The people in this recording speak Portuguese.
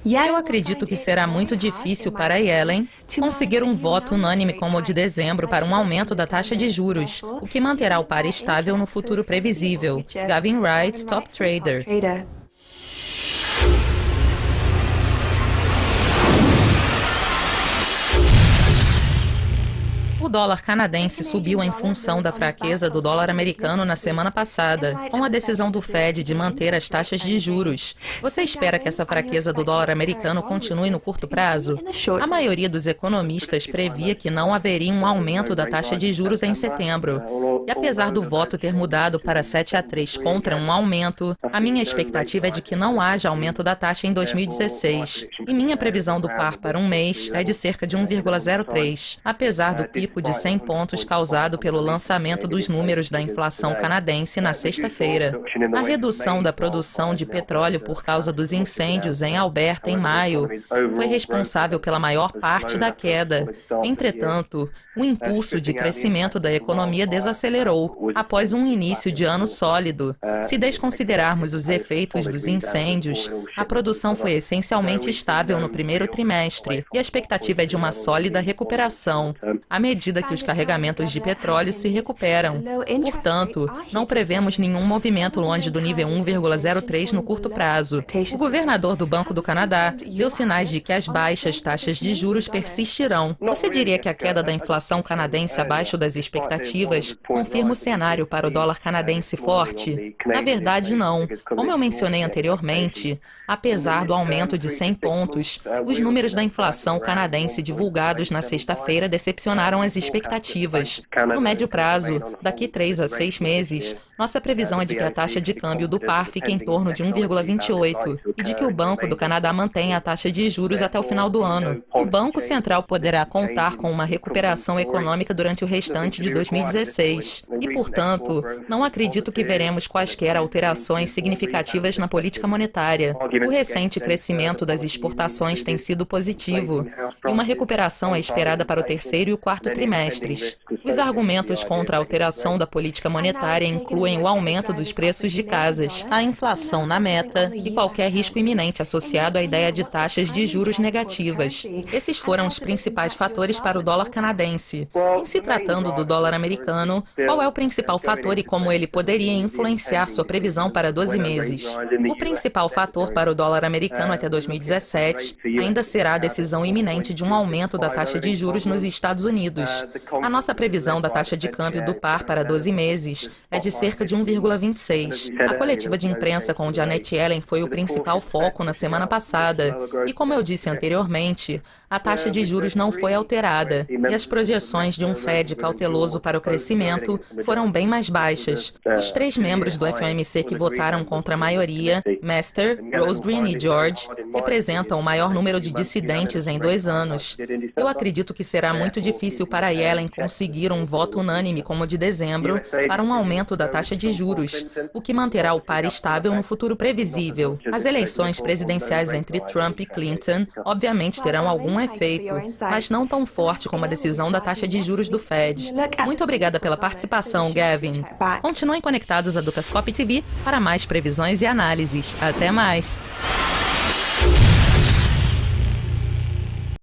Eu acredito que será muito difícil para Yellen conseguir um voto unânime como o de dezembro para um aumento da taxa de juros, o que manterá o par estável no futuro previsível. Gavin Wright, top trader. O dólar canadense subiu em função da fraqueza do dólar americano na semana passada, com a decisão do Fed de manter as taxas de juros. Você espera que essa fraqueza do dólar americano continue no curto prazo? A maioria dos economistas previa que não haveria um aumento da taxa de juros em setembro. E apesar do voto ter mudado para 7-3 contra um aumento, a minha expectativa é de que não haja aumento da taxa em 2016. E minha previsão do par para um mês é de cerca de 1,03, apesar do pico de 100 pontos causado pelo lançamento dos números da inflação canadense na sexta-feira. A redução da produção de petróleo por causa dos incêndios em Alberta em maio foi responsável pela maior parte da queda. Entretanto, o impulso de crescimento da economia desacelerou após um início de ano sólido. Se desconsiderarmos os efeitos dos incêndios, a produção foi essencialmente estável no primeiro trimestre e a expectativa é de uma sólida recuperação à medida que os carregamentos de petróleo se recuperam. Portanto, não prevemos nenhum movimento longe do nível 1,03 no curto prazo. O governador do Banco do Canadá deu sinais de que as baixas taxas de juros persistirão. Você diria que a queda da inflação canadense abaixo das expectativas confirma o cenário para o dólar canadense forte? Na verdade, não. Como eu mencionei anteriormente, apesar do aumento de 100 pontos, os números da inflação canadense divulgados na sexta-feira decepcionaram as expectativas. No médio prazo, daqui 3 a 6 meses, nossa previsão é de que a taxa de câmbio do par fique em torno de 1,28 e de que o Banco do Canadá mantenha a taxa de juros até o final do ano. O Banco Central poderá contar com uma recuperação econômica durante o restante de 2016 e, portanto, não acredito que veremos quaisquer alterações significativas na política monetária. O recente crescimento das exportações tem sido positivo e uma recuperação é esperada para o terceiro e o quarto trimestres. Os argumentos contra a alteração da política monetária incluem o aumento dos preços de casas, a inflação na meta e qualquer risco iminente associado à ideia de taxas de juros negativas. Esses foram os principais fatores para o dólar canadense. Em se tratando do dólar americano, qual é o principal fator e como ele poderia influenciar sua previsão para 12 meses? O principal fator para o dólar americano até 2017 ainda será a decisão iminente de um aumento da taxa de juros nos Estados Unidos. A nossa previsão da taxa de câmbio do par para 12 meses é de cerca de 1,26. A coletiva de imprensa com Janet Yellen foi o principal foco na semana passada. E como eu disse anteriormente, a taxa de juros não foi alterada e as projeções de um Fed cauteloso para o crescimento foram bem mais baixas. Os 3 membros do FOMC que votaram contra a maioria, Mester, Rosegren e George, representam o maior número de dissidentes em 2 anos. Eu acredito que será muito difícil para Yellen conseguir um voto unânime como o de dezembro para um aumento da taxa de juros, o que manterá o par estável no futuro previsível. As eleições presidenciais entre Trump e Clinton obviamente terão algum efeito, mas não tão forte como a decisão da taxa de juros do Fed. Muito obrigada pela participação, Gavin. Continuem conectados à Dukascopy TV para mais previsões e análises. Até mais!